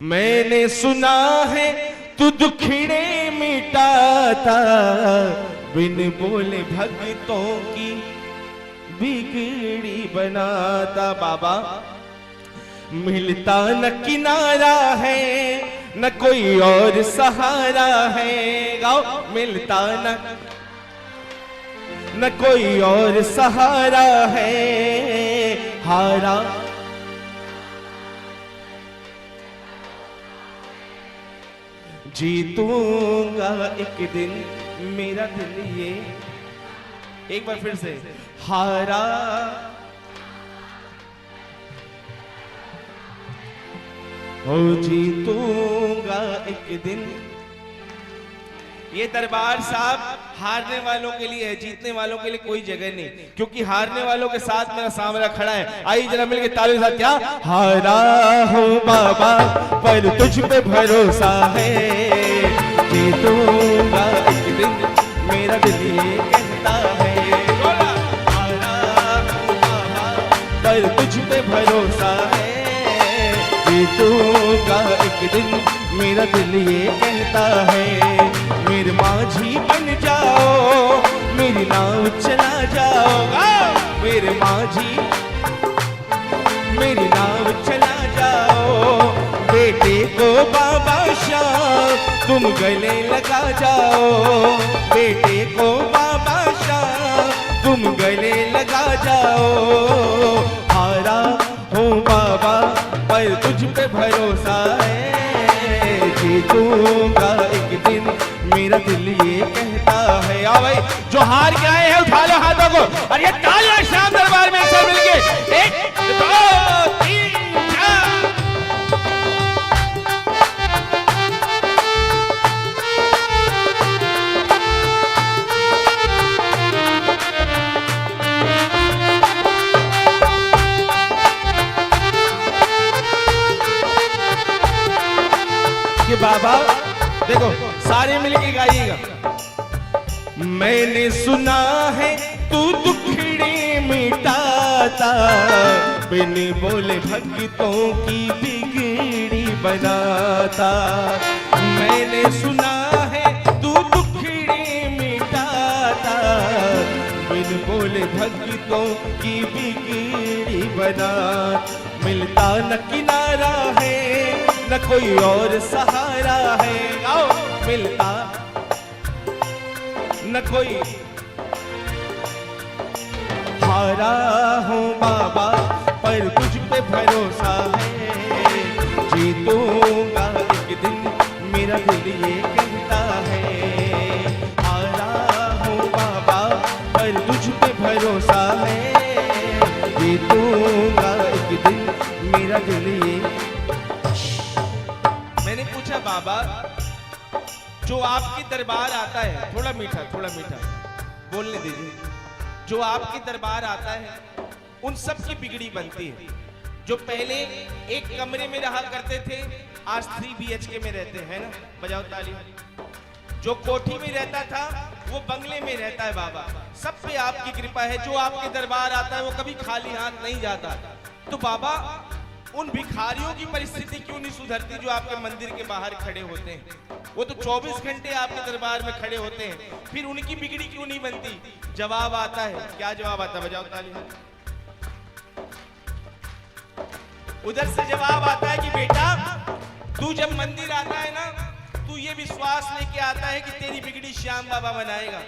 मैंने सुना है तू दुखड़े मिटाता, बिन बोले भक्तों की बिगड़ी बनाता। बाबा मिलता न किनारा है, न कोई और सहारा है। गाओ मिलता न कोई और सहारा है। हारा जीतूंगा एक दिन, मेरा दिल ये। एक बार फिर से। हारा हो जीतूंगा एक दिन। ये दरबार साहब हारने वालों के लिए है, जीतने वालों के लिए कोई जगह नहीं, क्योंकि हारने वालों के साथ मेरा सामरा खड़ा है। आइए जरा मिलके ताली के साथ। क्या हारा हो बाबा पर तुझ पे भरोसा है, जीतूंगा एक दिन, मेरा दिल ये कहता है। हारा हो बाबा पर तुझ पे भरोसा है, जीतूंगा एक दिन, मेरा दिल ये कहता है। मेरे माझी बन जाओ, मेरी नाव चला जाओ। मेरे माझी मेरी नाव चला जाओ। बेटे को बाबा श्याम तुम गले लगा जाओ। बेटे को बाबा श्याम तुम गले लगा जाओ। हारा हूँ बाबा पर तुझ पे भरोसा है, जीतूंगा एक दिन, मेरा दिल ये कहता है। आओ भाई जो हार के आए हैं उठा लो हाथों को और ये तालियां शाम दरबार में सब मिलके। एक दो तीन चार। कि बाबा देखो सारे मिलके गाइएगा। मैंने सुना है तू दुखड़े मिटाता, बिन बोले भक्तों की बिगड़ी बनाता। मैंने सुना है तू दुखड़े मिटाता, बिन बोले भक्तों की बिगड़ी बना। मिलता न किनारा है, न कोई और सहारा है। आओ मिलता न कोई। हारा हूँ बाबा पर तुझ पे भरोसा है, जीतूंगा एक दिन, मेरा दिल ये कहता है। हारा हूँ बाबा पर तुझ पे भरोसा है, जीतूंगा एक दिन, मेरा दिल ये। मैंने पूछा बाबा जो आपके दरबार आता है, थोड़ा मीठा बोलने दीजिए, जो आपके दरबार आता है उन सब की बिगड़ी बनती है। जो पहले एक कमरे में रहा करते थे आज 3 BHK में रहते हैं ना, बजाओ ताली। जो कोठी में रहता था वो बंगले में रहता है। बाबा सब पे आपकी कृपा है। जो आपके दरबार आता है वो कभी खाली हाथ नहीं जाता। तो बाबा उन भिखारियों की परिस्थिति क्यों नहीं सुधरती जो आपके मंदिर के बाहर खड़े होते हैं? वो तो 24 घंटे आपके दरबार में खड़े होते हैं, फिर उनकी बिगड़ी क्यों नहीं बनती? जवाब आता है। क्या जवाब आता है? बजाओ ताली। उधर से जवाब आता है कि बेटा तू जब मंदिर आता है ना, तू ये विश्वास लेके आता है कि तेरी बिगड़ी श्याम बाबा बनाएगा,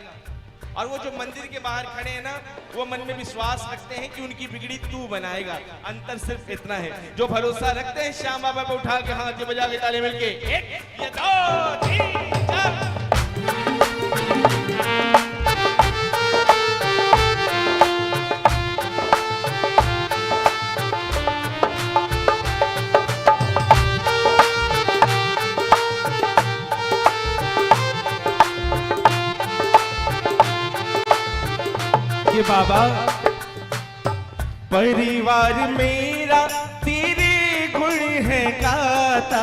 और वो जो मंदिर के बाहर खड़े हैं ना, वो मन में विश्वास रखते हैं कि उनकी बिगड़ी तू बनाएगा। अंतर सिर्फ इतना है, जो भरोसा रखते हैं श्याम बाबा पे उठा के हाथ बजा के ताले मिलके। एक ये दो तीन चार। ये बाबा परिवार मेरा तेरे गुण है गाता,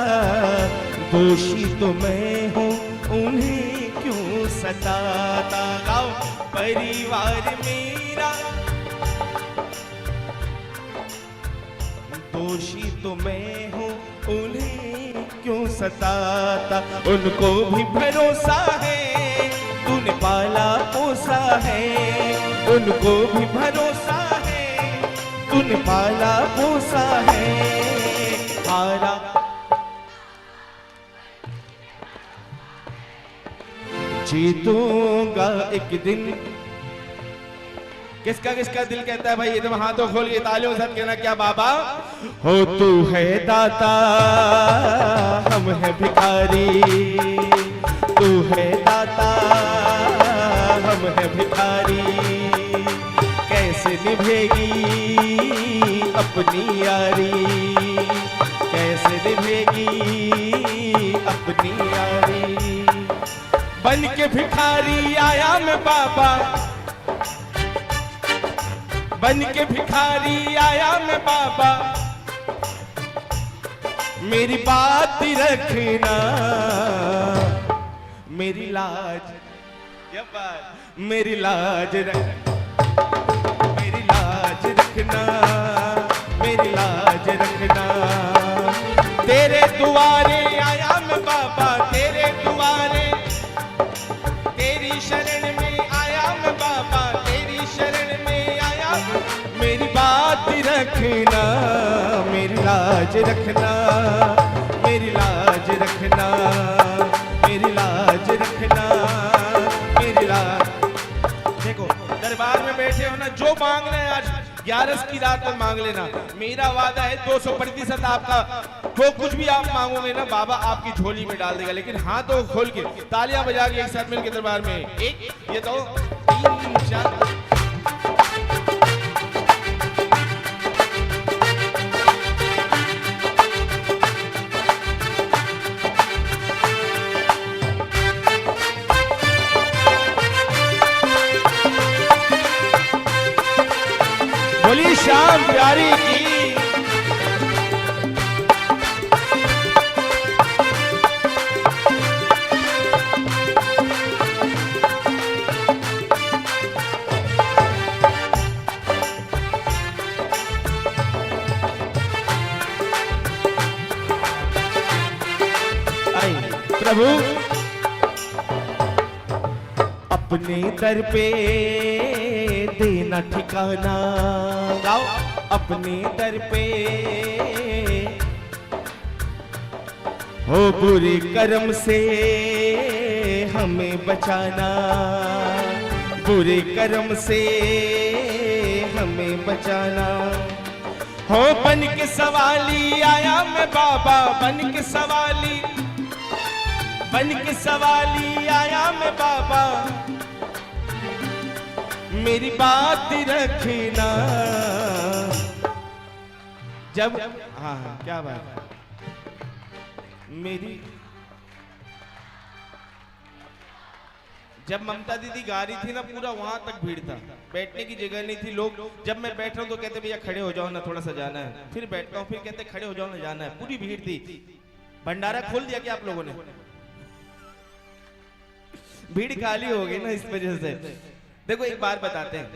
दोषी तो मैं हूँ उन्हें क्यों सताता। गाओ परिवार मेरा दोषी तो मैं हूँ, उन्हें सताता, उनको भी भरोसा है तूने पाला पोसा है, उनको भी भरोसा है तूने पाला पोसा है। हारा जीतूंगा एक दिन। किसका किसका दिल कहता है भाई ये तो हाथों खोल के तालियों से कहना क्या बाबा हो, तू है दाता हम है भिखारी, तू है दाता हम है भिखारी, कैसे निभेगी अपनी यारी, कैसे निभेगी अपनी यारी। बन के भिखारी आया मैं बाबा, बन के भिखारी आया मैं बाबा, मेरी बात रखना, मेरी लाज, क्या बात, मेरी लाज रखना, मेरी लाज रखना, मेरी लाज रखना। तेरे दुआरे आया मैं बाबा, तेरे दुआरे, तेरी शरण में आया मैं बाबा, तेरी शरण में आया, मेरी बात रखना, मेरी लाज रखना, मेरी लाज रखना, मेरी लाज रखना, मेरी लाज। देखो दरबार में बैठे हो ना, जो मांगना है आज 11 की रात में मांग लेना, मेरा वादा है 200% आपका जो कुछ भी आप मांगोगे ना बाबा आपकी झोली में डाल देगा। लेकिन हाथों खोल के तालियां बजा के एक साथ मिलकर दरबार में 1 ये तो 3 4 बोली श्याम प्यारी की। प्रभु अपने दर पे देना ठिकाना, गाओ अपने दर पे हो, बुरे कर्म से हमें बचाना, बुरे कर्म से हमें बचाना। हो बन के सवाली आया मैं बाबा, बन के सवाली, बन के सवाली आया मैं बाबा, मेरी बात रखना। जब हाँ क्या बात है मेरी, जब ममता दीदी गा रही थी ना पूरा वहां तक भीड़ था, बैठने की जगह नहीं थी। लोग जब मैं बैठ रहा हूँ तो कहते भैया खड़े हो जाओ ना थोड़ा सा जाना है, फिर बैठता हूँ फिर कहते खड़े हो जाओ ना जाना है, पूरी भीड़ थी। भंडारा खोल दिया क्या आप लोगों ने? भीड़ खाली हो गई ना इस वजह से। देखो एक बात बताते हैं,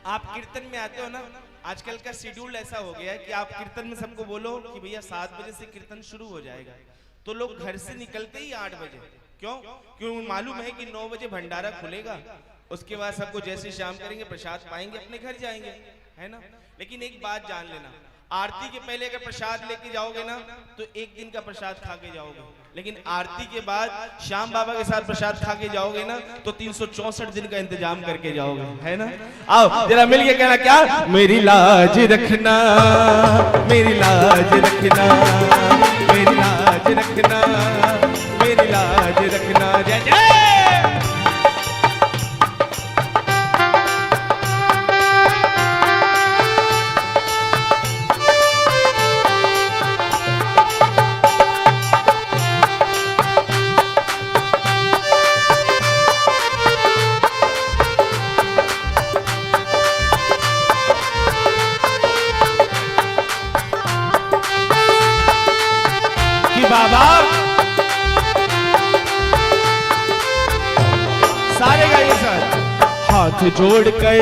आप कीर्तन में आते हो ना, आजकल का शेड्यूल ऐसा हो गया है कि आप कीर्तन में सबको बोलो कि भैया 7 बजे से कीर्तन शुरू हो जाएगा, तो लोग घर से निकलते ही 8 बजे। क्यों मालूम है कि 9 बजे भंडारा खुलेगा, उसके बाद सबको जैसे शाम करेंगे प्रसाद पाएंगे अपने घर जाएंगे, है ना। लेकिन एक बात जान लेना, आरती के पहले अगर प्रसाद लेके जाओगे ना तो एक दिन का प्रसाद खा के जाओगे, लेकिन आरती के बाद श्याम बाबा के साथ प्रसाद खा के जाओगे ना तो 364 दिन का इंतजाम करके जाओगे, है ना। आओ जरा मिलके कहना क्या, मेरी लाज रखना, मेरी लाज रखना, मेरी लाज रखना, मेरी लाज रखना। जय जय बाबा। सारे गाइए सर। हाथ जोड़ के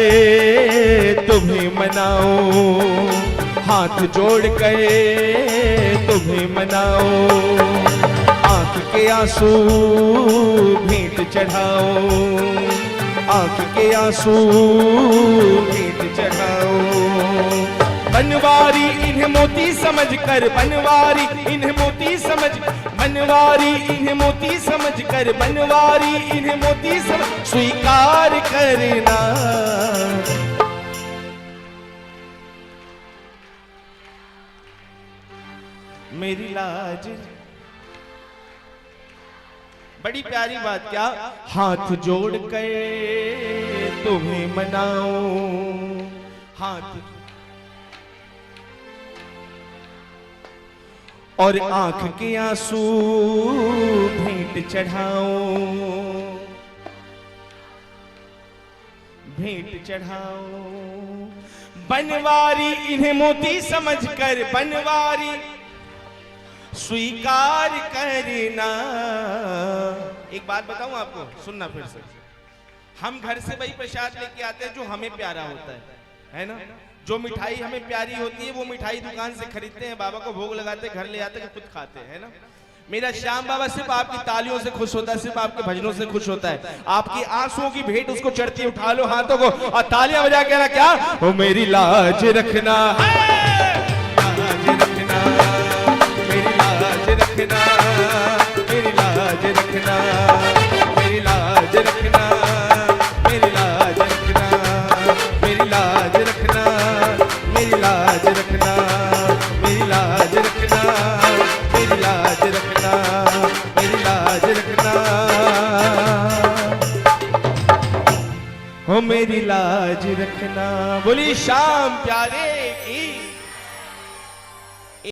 तुम्हें मनाओ, हाथ जोड़ के तुम्हें मनाओ, के आंसू भेंट चढ़ाओ, आंख के आंसू भेंट चढ़ाओ। बनवारी इन्हें मोती समझ कर, बनवारी इन्हें मोती समझ, बनवारी इन्हें मोती समझ कर, बनवारी इन्हें मोती समझ स्वीकार करना। मेरी लाज, बड़ी प्यारी बात, क्या हाथ जोड़ कर तुम्हें मनाओ, हाथ और आंख के आंसू भेंट चढ़ाओ, भेंट चढ़ाओ। बनवारी इन्हें मोती समझकर, बनवारी स्वीकार करना। एक बात बताऊं आपको, सुनना फिर से। हम घर से वही प्रसाद लेके आते हैं जो हमें प्यारा होता है ना। जो मिठाई हमें प्यारी होती है वो मिठाई दुकान से खरीदते हैं, बाबा को भोग लगाते हैं, घर ले आते हैं, खुद खाते हैं, है ना। मेरा श्याम बाबा सिर्फ आपकी तालियों से खुश होता है, सिर्फ आपके भजनों से खुश होता है। आपकी आंसुओं की भेंट उसको चढ़ती है, उठा लो हाथों को और तालियां बजा के ना, क्या ओ मेरी लाज रखना, लाज रखना, मेरी लाज रखना, मेरी लाज रखना, मेरी लाज रखना, मेरी लाज रखना, मेरी लाज रखना, मेरी लाज रखना, मेरी लाज रखना, मेरी लाज रखना, मेरी लाज रखना, हो मेरी लाज रखना। बोली श्याम प्यारे।